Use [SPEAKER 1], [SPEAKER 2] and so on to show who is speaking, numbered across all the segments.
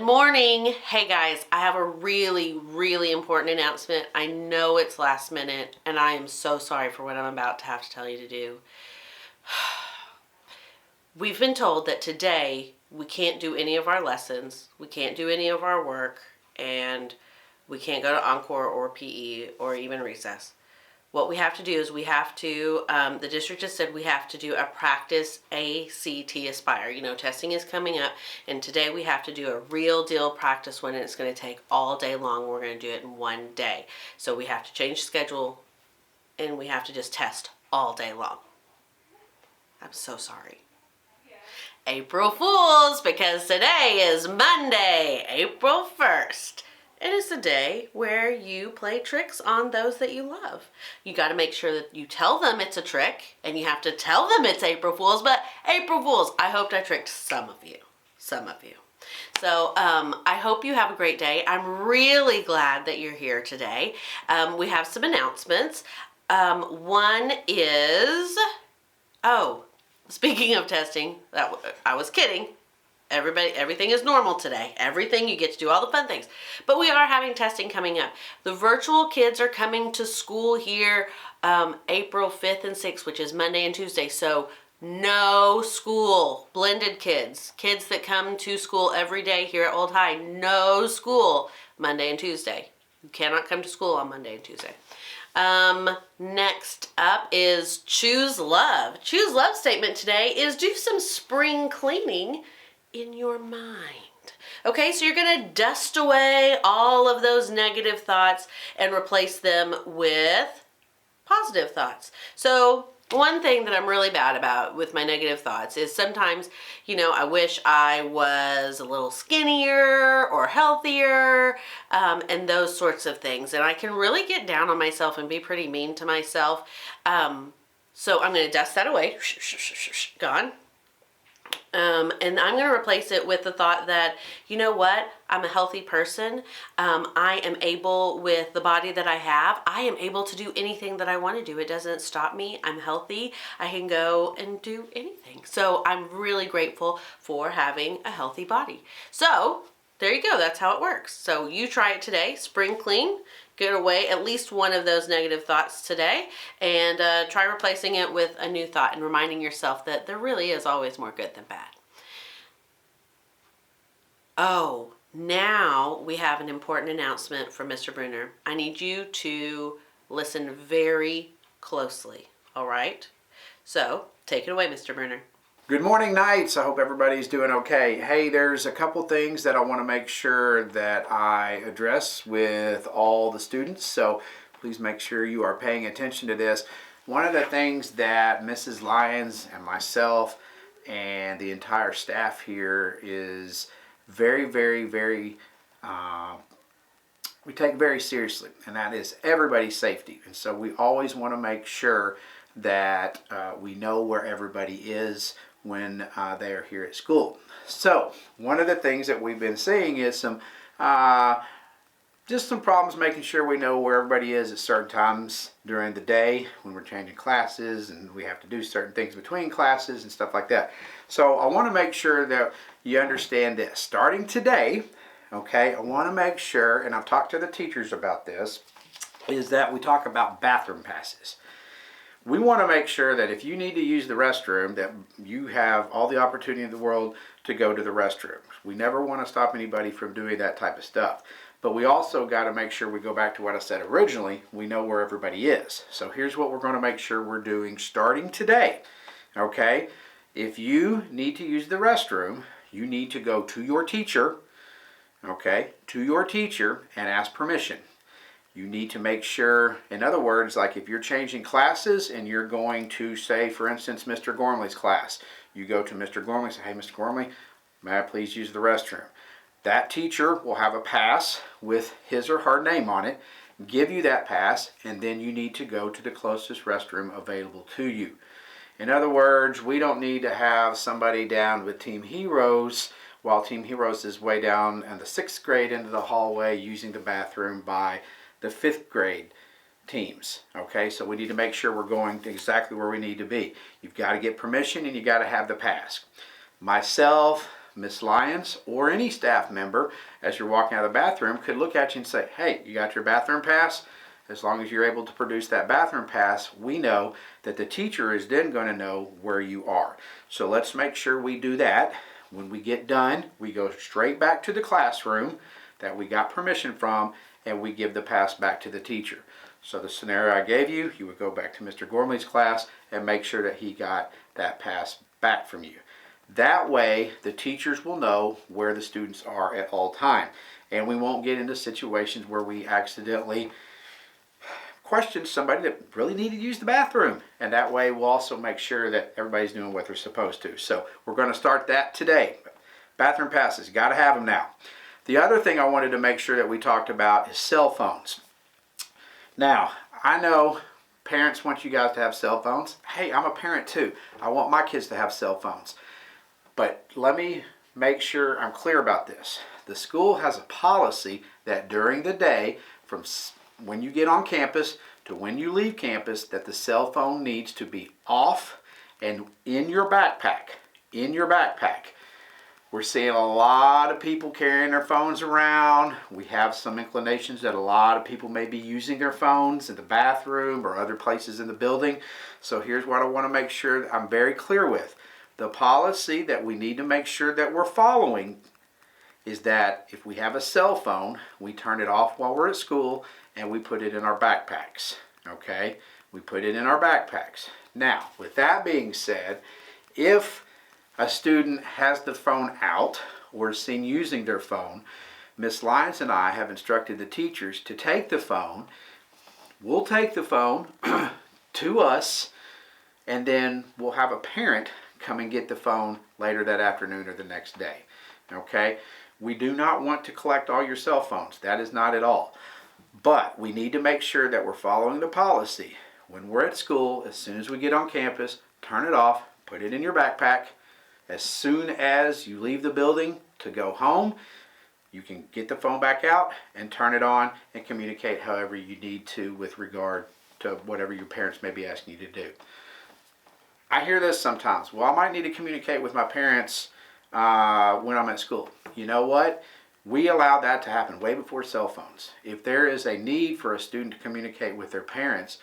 [SPEAKER 1] Good morning. Hey guys, I have a really important announcement. I know it's last minute and I am so sorry for what I'm about to have to tell you to do. We've been told that today we can't do any of our lessons, we can't do any of our work, and we can't go to Encore or PE or even recess. What we have to do is the district has said we have to do a practice ACT Aspire. You know, testing is coming up, and today we have to do a real deal practice one, and it's going to take all day long. We're going to do it in one day. So we have to change schedule, and we have to just test all day long. I'm so sorry. April Fools, because today is Monday, April 1st. It is the day where you play tricks on those that you love. You got to make sure that you tell them it's a trick, and you have to tell them it's April Fools, but April Fools, I hoped I tricked some of you. So I hope you have a great day. I'm really glad that you're here today. We have some announcements. One is, speaking of testing, I was kidding. Everything is normal today. Everything, you get to do all the fun things. But we are having testing coming up. The virtual kids are coming to school here April 5th and 6th, which is Monday and Tuesday. So no school. Blended kids that come to school every day here at Old High. No school Monday and Tuesday. You cannot come to school on Monday and Tuesday. Next up is Choose Love. Choose Love statement today is do some spring cleaning in your mind. Okay, so you're going to dust away all of those negative thoughts and replace them with positive thoughts. So one thing that I'm really bad about with my negative thoughts is sometimes, I wish I was a little skinnier or healthier, and those sorts of things. And I can really get down on myself and be pretty mean to myself. So I'm going to dust that away. Gone. And I'm going to replace it with the thought that, you know what, I'm a healthy person. I am able, with the body that I have, I am able to do anything that I want to do. It doesn't stop me. I'm healthy. I can go and do anything. So I'm really grateful for having a healthy body. So there you go. That's how it works. So you try it today. Spring clean. Get away at least one of those negative thoughts today, and try replacing it with a new thought and reminding yourself that there really is always more good than bad. Oh, now we have an important announcement from Mr. Bruner. I need you to listen very closely, all right? So take it away, Mr. Bruner.
[SPEAKER 2] Good morning, Knights. I hope everybody's doing okay. Hey, there's a couple things that I want to make sure that I address with all the students, so please make sure you are paying attention to this. One of the things that Mrs. Lyons and myself and the entire staff here is very, we take very seriously, and that is everybody's safety. And so we always want to make sure that we know where everybody is when they are here at school. So one of the things that we've been seeing is just some problems making sure we know where everybody is at certain times during the day when we're changing classes and we have to do certain things between classes and stuff like that. So I want to make sure that you understand this. Starting today, okay, I want to make sure, and I've talked to the teachers about this, is that we talk about bathroom passes. We want to make sure that if you need to use the restroom, that you have all the opportunity in the world to go to the restroom. We never want to stop anybody from doing that type of stuff. But we also got to make sure we go back to what I said originally. We know where everybody is. So here's what we're going to make sure we're doing starting today. Okay? If you need to use the restroom, you need to go to your teacher, okay, to your teacher and ask permission. You need to make sure, in other words, like if you're changing classes and you're going to, say, for instance, Mr. Gormley's class, you go to Mr. Gormley and say, hey, Mr. Gormley, may I please use the restroom? That teacher will have a pass with his or her name on it, give you that pass, and then you need to go to the closest restroom available to you. In other words, we don't need to have somebody down with Team Heroes while Team Heroes is way down in the 6th grade into the hallway using the bathroom by the 5th grade teams. Okay, so we need to make sure we're going exactly where we need to be. You've got to get permission and you got to have the pass. Myself, Miss Lyons or any staff member, as you're walking out of the bathroom, could look at you and say, hey, you got your bathroom pass? As long as you're able to produce that bathroom pass, we know that the teacher is then going to know where you are. So let's make sure we do that. When we get done, we go straight back to the classroom that we got permission from, and we give the pass back to the teacher. So the scenario I gave you, you would go back to Mr. Gormley's class and make sure that he got that pass back from you. That way, the teachers will know where the students are at all time. And we won't get into situations where we accidentally question somebody that really needed to use the bathroom. And that way, we'll also make sure that everybody's doing what they're supposed to. So we're going to start that today. Bathroom passes, got to have them now. The other thing I wanted to make sure that we talked about is cell phones. Now, I know parents want you guys to have cell phones. Hey, I'm a parent too. I want my kids to have cell phones. But let me make sure I'm clear about this. The school has a policy that during the day, from when you get on campus to when you leave campus, that the cell phone needs to be off and in your backpack. In your backpack. We're seeing a lot of people carrying their phones around. We have some inclinations that a lot of people may be using their phones in the bathroom or other places in the building. So here's what I want to make sure I'm very clear with. The policy that we need to make sure that we're following is that if we have a cell phone, we turn it off while we're at school and we put it in our backpacks. Okay? We put it in our backpacks. Now, with that being said, if a student has the phone out or is seen using their phone, Miss Lyons and I have instructed the teachers to take the phone. We'll take the phone to us, and then we'll have a parent come and get the phone later that afternoon or the next day. Okay? We do not want to collect all your cell phones. That is not at all. But we need to make sure that we're following the policy. When we're at school, as soon as we get on campus, turn it off, put it in your backpack. As soon as you leave the building to go home, you can get the phone back out and turn it on and communicate however you need to with regard to whatever your parents may be asking you to do. I hear this sometimes. Well, I might need to communicate with my parents when I'm at school. You know what? We allow that to happen way before cell phones. If there is a need for a student to communicate with their parents,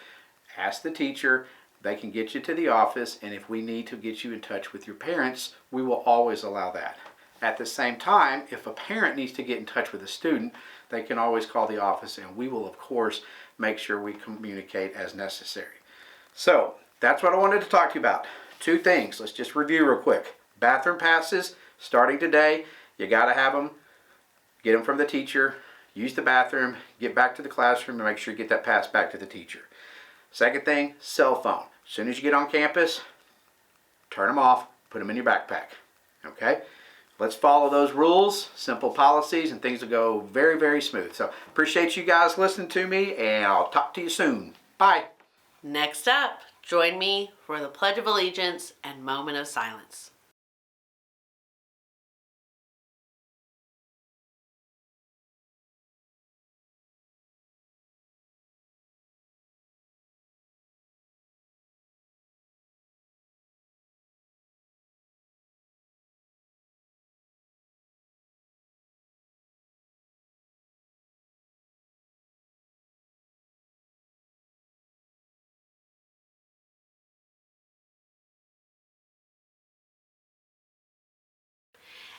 [SPEAKER 2] ask the teacher. They can get you to the office, and if we need to get you in touch with your parents, we will always allow that. At the same time, if a parent needs to get in touch with a student, they can always call the office, and we will, of course, make sure we communicate as necessary. So, that's what I wanted to talk to you about. 2 things. Let's just review real quick. Bathroom passes, starting today. You got to have them. Get them from the teacher. Use the bathroom. Get back to the classroom and make sure you get that pass back to the teacher. Second thing, cell phone. As soon as you get on campus, turn them off, put them in your backpack. Okay? Let's follow those rules, simple policies, and things will go very, very smooth. So, appreciate you guys listening to me, and I'll talk to you soon. Bye.
[SPEAKER 1] Next up, join me for the Pledge of Allegiance and moment of silence.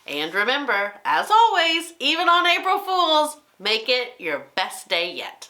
[SPEAKER 1] And remember, as always, even on April Fools, make it your best day yet.